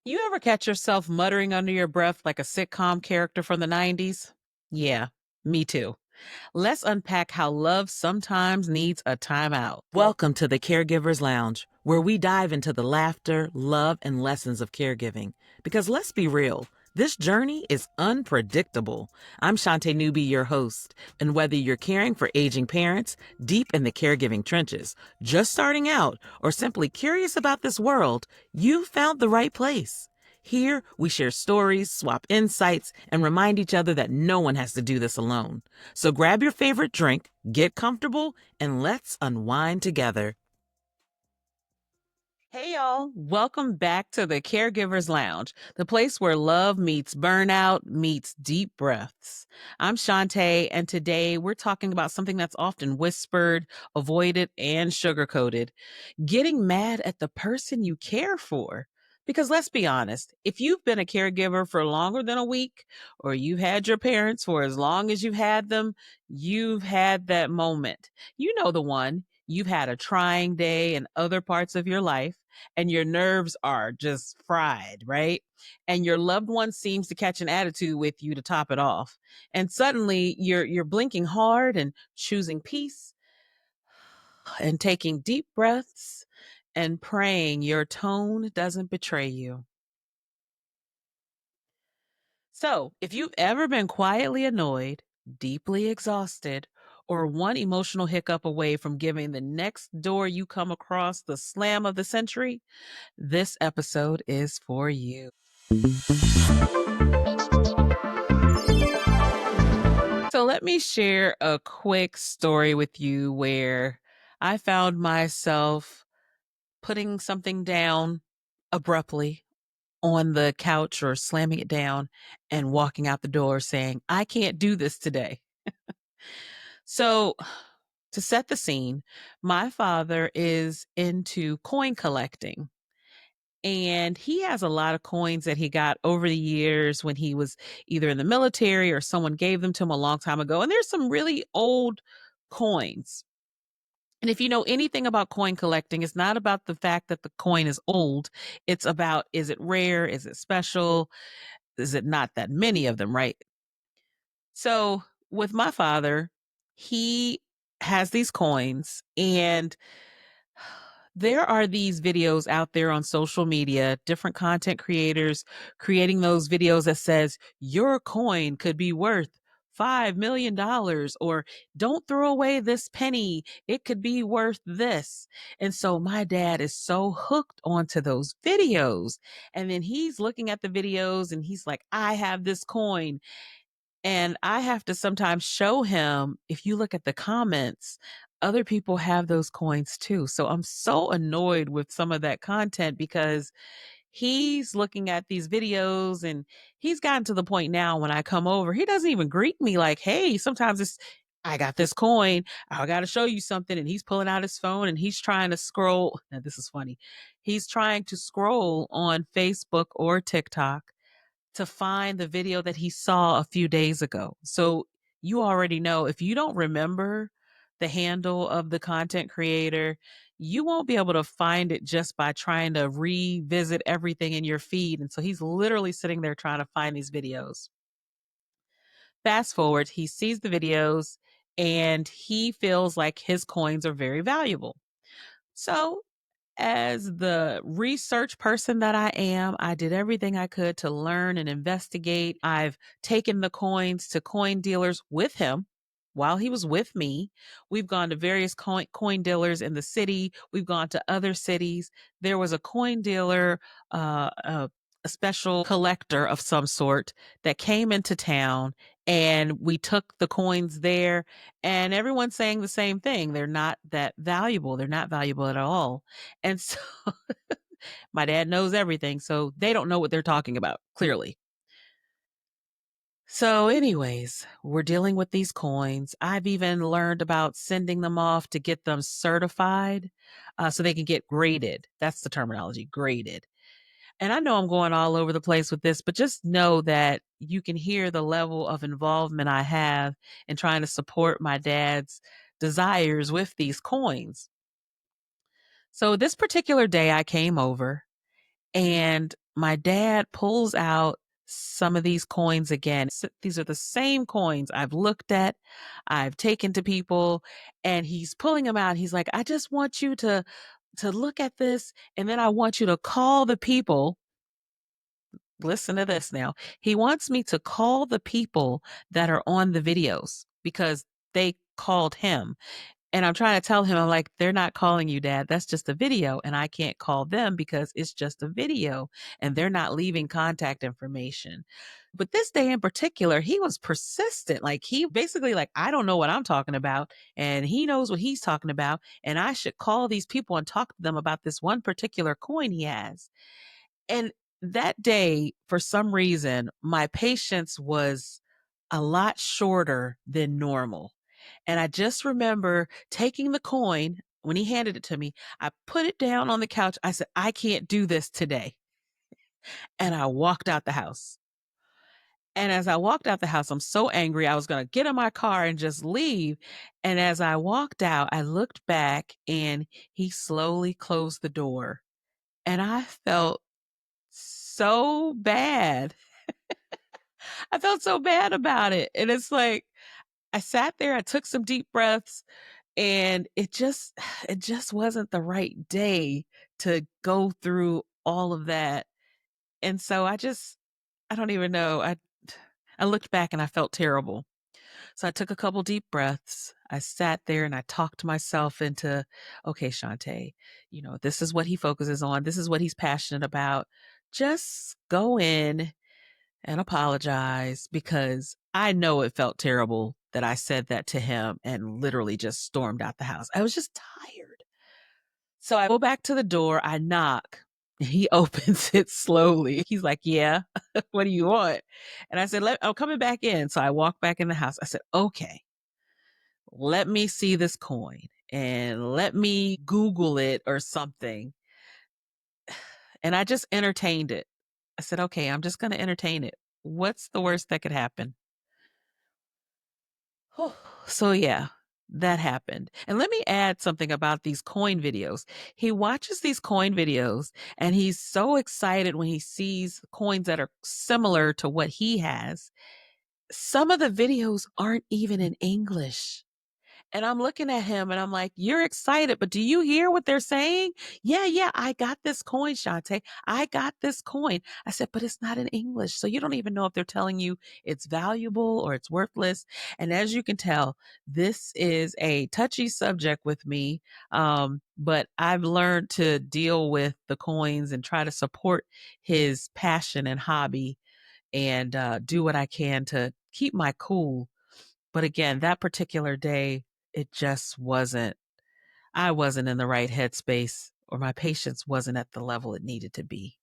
You ever catch yourself muttering under your breath like a sitcom character from the 90s? Yeah, me too. Let's unpack how love sometimes needs a timeout. Welcome to the Caregivers Lounge, where we dive into the laughter, love, and lessons of caregiving. Because let's be real, this journey is unpredictable. I'm Shaunté Newby, your host, and whether you're caring for aging parents, deep in the caregiving trenches, just starting out, or simply curious about this world, you've found the right place. Here, we share stories, swap insights, and remind each other that no one has to do this alone. So grab your favorite drink, get comfortable, and let's unwind together. Hey, y'all. Welcome back to the Caregivers Lounge, the place where love meets burnout, meets deep breaths. I'm Shaunté, and today we're talking about something that's often whispered, avoided, and sugarcoated: getting mad at the person you care for. Because let's be honest, if you've been a caregiver for longer than a week, or you've had your parents for as long as you've had them, you've had that moment. You know the one. You've had a trying day in other parts of your life, and your nerves are just fried, right? And your loved one seems to catch an attitude with you to top it off. And suddenly you're blinking hard and choosing peace and taking deep breaths and praying your tone doesn't betray you. So, if you've ever been quietly annoyed, deeply exhausted, or one emotional hiccup away from giving the next door you come across the slam of the century, this episode is for you. So, let me share a quick story with you where I found myself putting something down abruptly on the couch or slamming it down and walking out the door saying, I can't do this today. So, to set the scene, my father is into coin collecting. And he has a lot of coins that he got over the years when he was either in the military or someone gave them to him a long time ago. And there's some really old coins. And if you know anything about coin collecting, it's not about the fact that the coin is old. It's about, is it rare? Is it special? Is it not that many of them, right? So with my father, he has these coins, and there are these videos out there on social media, different content creators creating those videos that says your coin could be worth $5 million, or don't throw away this penny. It could be worth this. And so my dad is so hooked onto those videos. And then he's looking at the videos and he's like, I have this coin. And I have to sometimes show him, if you look at the comments, other people have those coins too. So I'm so annoyed with some of that content because he's looking at these videos and he's gotten to the point now when I come over, he doesn't even greet me like, hey, sometimes it's, I got this coin. I got to show you something. And he's pulling out his phone and he's trying to scroll. Now, this is funny. He's trying to scroll on Facebook or TikTok to find the video that he saw a few days ago. So you already know, if you don't remember the handle of the content creator, you won't be able to find it just by trying to revisit everything in your feed. And so he's literally sitting there trying to find these videos. Fast forward, he sees the videos and he feels like his coins are very valuable. So as the research person that I am, I did everything I could to learn and investigate. I've taken the coins to coin dealers with him while he was with me. We've gone to various coin dealers in the city. We've gone to other cities. There was a coin dealer, a special collector of some sort that came into town, and we took the coins there, and everyone's saying the same thing. They're not that valuable. They're not valuable at all. And so my dad knows everything, so they don't know what they're talking about, clearly. So, anyways, we're dealing with these coins. I've even learned about sending them off to get them certified so they can get graded. That's the terminology, graded. And I know I'm going all over the place with this, but just know that you can hear the level of involvement I have in trying to support my dad's desires with these coins. So, this particular day, I came over And my dad pulls out some of these coins again. These are the same coins I've looked at, I've taken to people, and he's pulling them out. He's like, I just want you to look at this, and then I want you to call the people. Listen to this now. He wants me to call the people that are on the videos because they called him. And I'm trying to tell him, I'm like, they're not calling you, Dad. That's just a video. And I can't call them because it's just a video and they're not leaving contact information. But this day in particular, he was persistent. Like he basically like, I don't know what I'm talking about. And he knows what he's talking about. And I should call these people and talk to them about this one particular coin he has. And that day, for some reason, my patience was a lot shorter than normal. And I just remember taking the coin when he handed it to me. I put it down on the couch. I said, I can't do this today. And I walked out the house. And as I walked out the house, I'm so angry. I was going to get in my car and just leave. And as I walked out, I looked back and he slowly closed the door. And I felt so bad. I felt so bad about it. And it's like, I sat there, I took some deep breaths, and it just wasn't the right day to go through all of that. And so I don't even know. I looked back and I felt terrible. So I took a couple deep breaths. I sat there and I talked myself into, okay, Shaunté, this is what he focuses on. This is what he's passionate about. Just go in and apologize because I know it felt terrible that I said that to him and literally just stormed out the house. I was just tired. So I go back to the door, I knock. He opens it slowly. He's like, yeah, what do you want? And I said, I'm coming back in. So I walked back in the house. I said, okay, let me see this coin and let me Google it or something. And I just entertained it. I said, okay, I'm just going to entertain it. What's the worst that could happen? So yeah, that happened. And let me add something about these coin videos. He watches these coin videos and he's so excited when he sees coins that are similar to what he has. Some of the videos aren't even in English. And I'm looking at him and I'm like, you're excited, but do you hear what they're saying? Yeah, yeah, I got this coin, Shaunté. I got this coin. I said, but it's not in English. So you don't even know if they're telling you it's valuable or it's worthless. And as you can tell, this is a touchy subject with me. But I've learned to deal with the coins and try to support his passion and hobby and do what I can to keep my cool. But again, that particular day, it just wasn't, I wasn't in the right headspace or my patience wasn't at the level it needed to be.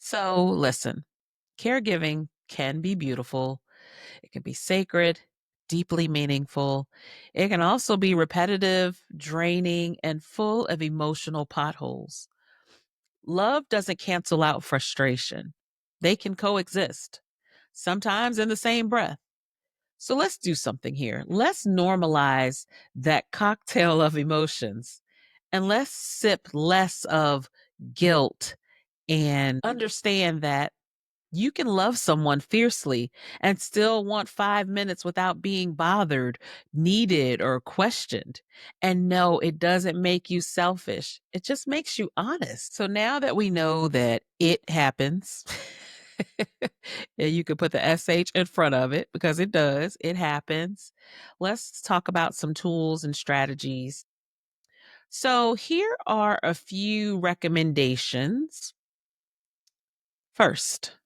So listen, caregiving can be beautiful. It can be sacred, deeply meaningful. It can also be repetitive, draining, and full of emotional potholes. Love doesn't cancel out frustration. They can coexist, sometimes in the same breath. So let's do something here. Let's normalize that cocktail of emotions and let's sip less of guilt and understand that you can love someone fiercely and still want 5 minutes without being bothered, needed, or questioned. And no, it doesn't make you selfish. It just makes you honest. So now that we know that it happens, yeah, you could put the SH in front of it because it does, it happens. Let's talk about some tools and strategies. So here are a few recommendations. First,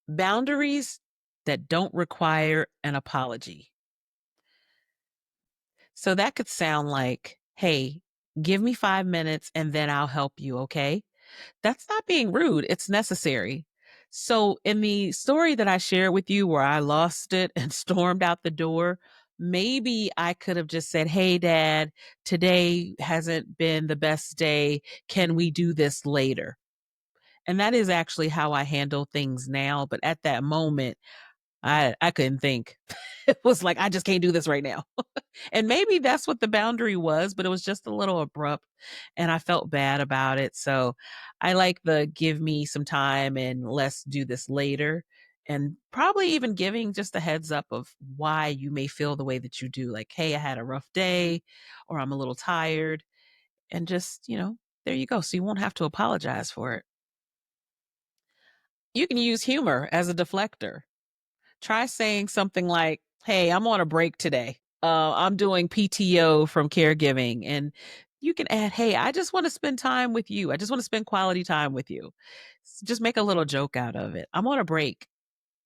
boundaries that don't require an apology. So that could sound like, hey, give me 5 minutes and then I'll help you, okay? That's not being rude, it's necessary. So in the story that I shared with you where I lost it and stormed out the door, maybe I could have just said, hey, Dad, today hasn't been the best day. Can we do this later? And that is actually how I handle things now. But at that moment, I couldn't think. It was like, I just can't do this right now. And maybe that's what the boundary was, but it was just a little abrupt and I felt bad about it. So I like the give me some time and let's do this later. And probably even giving just a heads up of why you may feel the way that you do. Like, hey, I had a rough day or I'm a little tired. And just, there you go. So you won't have to apologize for it. You can use humor as a deflector. Try saying something like, "Hey, I'm on a break today. I'm doing PTO from caregiving." And you can add, "Hey, I just want to spend time with you. I just want to spend quality time with you." Just make a little joke out of it. I'm on a break.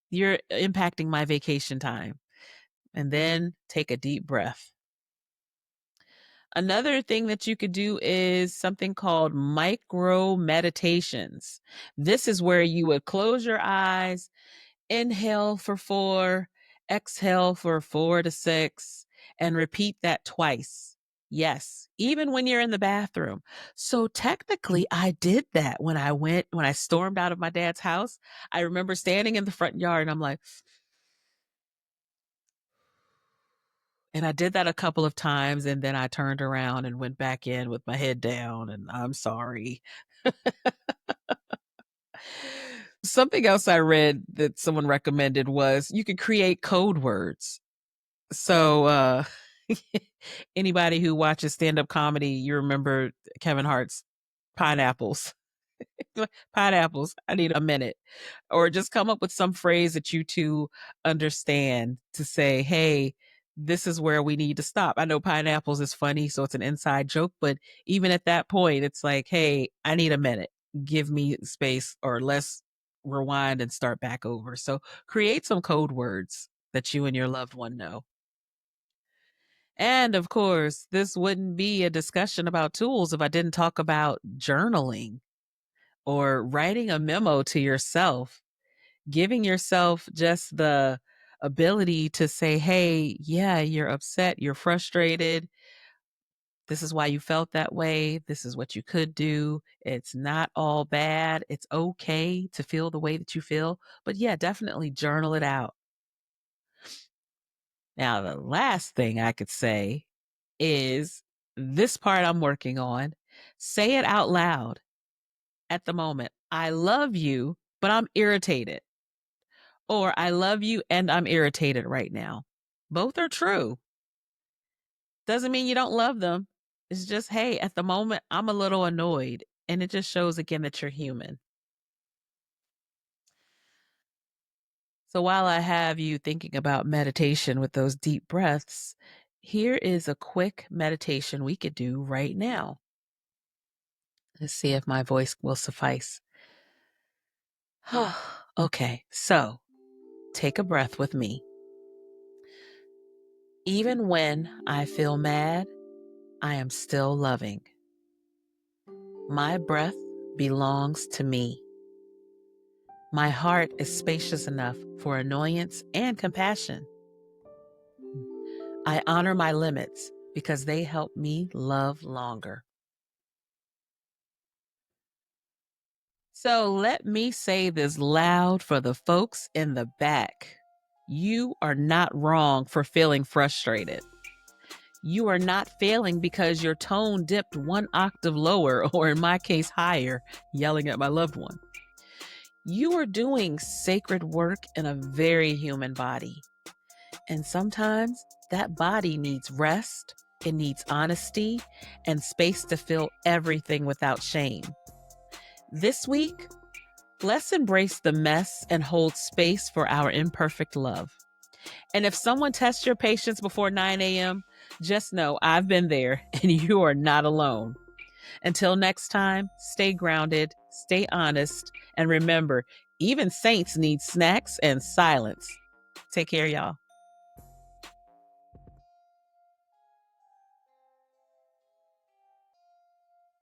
You're impacting my vacation time. And then take a deep breath. Another thing that you could do is something called micro meditations. This is where you would close your eyes, inhale for 4, exhale for 4 to 6, and repeat that twice. Yes, even when you're in the bathroom. So technically, I did that when I stormed out of my dad's house. I remember standing in the front yard and I'm like, and I did that a couple of times and then I turned around and went back in with my head down and I'm sorry. Something else I read that someone recommended was you could create code words. So, anybody who watches stand-up comedy, you remember Kevin Hart's pineapples. Pineapples, I need a minute. Or just come up with some phrase that you two understand to say, "Hey, this is where we need to stop." I know pineapples is funny, so it's an inside joke, but even at that point, it's like, "Hey, I need a minute. Give me space or let's rewind and start back over." So, create some code words that you and your loved one know. And of course, this wouldn't be a discussion about tools if I didn't talk about journaling or writing a memo to yourself, giving yourself just the ability to say, "Hey, yeah, you're upset, you're frustrated. This is why you felt that way. This is what you could do. It's not all bad. It's okay to feel the way that you feel." But yeah, definitely journal it out. Now, the last thing I could say is this part I'm working on. Say it out loud at the moment. "I love you, but I'm irritated." Or "I love you and I'm irritated right now." Both are true. Doesn't mean you don't love them. It's just, hey, at the moment, I'm a little annoyed. And it just shows again that you're human. So while I have you thinking about meditation with those deep breaths, here is a quick meditation we could do right now. Let's see if my voice will suffice. Okay, so take a breath with me. Even when I feel mad, I am still loving. My breath belongs to me. My heart is spacious enough for annoyance and compassion. I honor my limits because they help me love longer. So let me say this loud for the folks in the back. You are not wrong for feeling frustrated. You are not failing because your tone dipped one octave lower, or in my case, higher, yelling at my loved one. You are doing sacred work in a very human body. And sometimes that body needs rest, it needs honesty, and space to feel everything without shame. This week, let's embrace the mess and hold space for our imperfect love. And if someone tests your patience before 9 a.m., just know I've been there and you are not alone. Until next time, stay grounded, stay honest, and remember, even saints need snacks and silence. Take care, y'all.